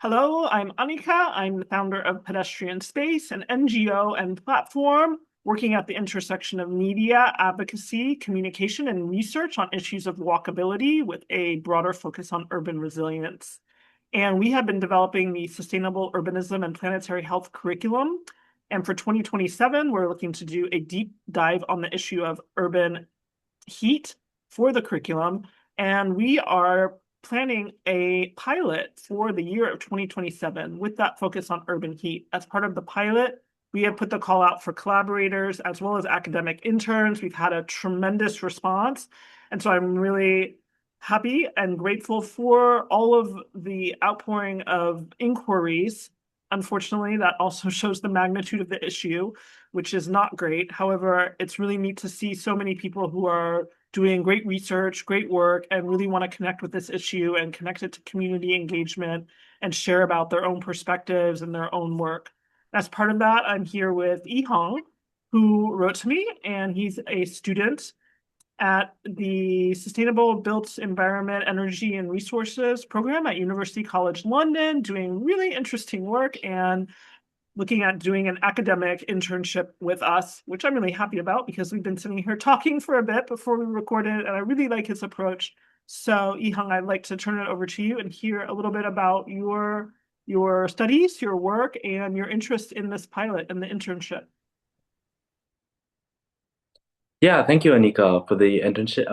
Hello, I'm Anika. I'm the founder of Pedestrian Space, an NGO and platform working at the intersection of media, advocacy, communication, and research on issues of walkability with a broader focus on urban resilience. And we have been developing the Sustainable Urbanism and Planetary Health curriculum. And for 2027, we're looking to do a deep dive on the issue of urban heat for the curriculum. And we are planning a pilot for the year of 2027 with that focus on urban heat. As part of the pilot, we have put the call out for collaborators as well as academic interns. We've had a tremendous response. And so I'm really happy and grateful for all of the outpouring of inquiries. Unfortunately, that also shows the magnitude of the issue, which is not great. However, it's really neat to see so many people who are doing great research, great work, and really want to connect with this issue and connect it to community engagement and share about their own perspectives and their own work. As part of that, I'm here with Yiheng, who wrote to me, and he's a student at the Sustainable Built Environment, Energy and Resources program at University College London, doing really interesting work and looking at doing an academic internship with us, which I'm really happy about because we've been sitting here talking for a bit before we recorded, and I really like his approach. So, Yiheng, I'd like to turn it over to you and hear a little bit about your studies, your work, and your interest in this pilot and the internship. Yeah, thank you, Anika, for the introduction.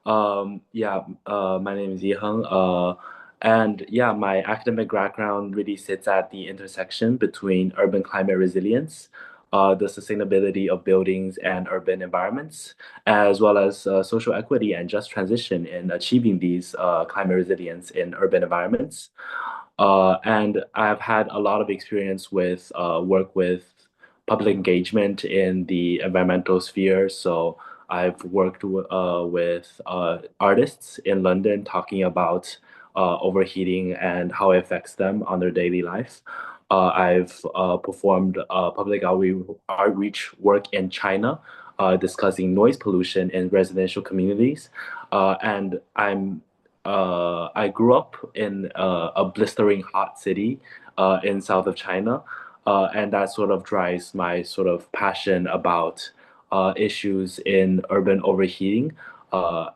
My name is Yiheng, and yeah, my academic background really sits at the intersection between urban climate resilience, the sustainability of buildings and urban environments, as well as social equity and just transition in achieving these climate resilience in urban environments. And I've had a lot of experience with work with public engagement in the environmental sphere. So I've worked with artists in London talking about overheating and how it affects them on their daily life. I've performed public outreach work in China, discussing noise pollution in residential communities. I grew up in a blistering hot city in south of China, and that sort of drives my sort of passion about issues in urban overheating,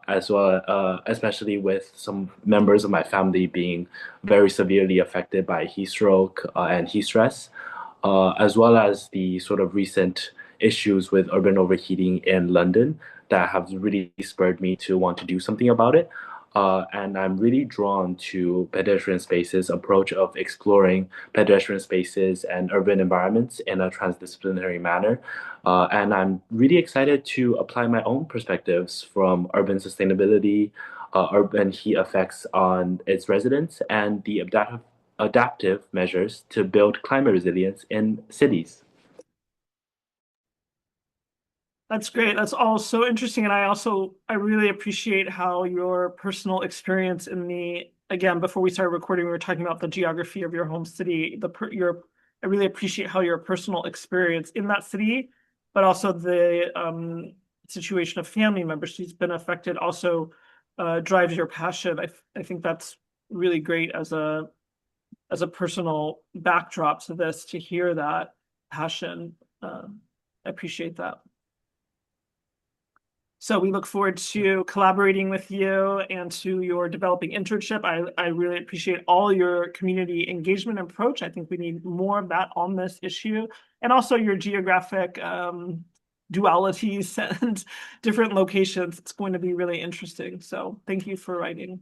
as well, especially with some members of my family being very severely affected by heat stroke and heat stress, as well as the sort of recent issues with urban overheating in London that have really spurred me to want to do something about it. And I'm really drawn to pedestrian spaces approach of exploring pedestrian spaces and urban environments in a transdisciplinary manner. And I'm really excited to apply my own perspectives from urban sustainability, urban heat effects on its residents, and the adaptive measures to build climate resilience in cities. That's great. That's all so interesting. And I really appreciate how your personal experience in again, before we started recording, we were talking about the geography of your home city. I really appreciate how your personal experience in that city, but also the situation of family members who's been affected also drives your passion. I think that's really great as a personal backdrop to this to hear that passion. I appreciate that. So we look forward to collaborating with you and to your developing internship. I really appreciate all your community engagement approach. I think we need more of that on this issue, and also your geographic dualities and different locations. It's going to be really interesting. So thank you for writing.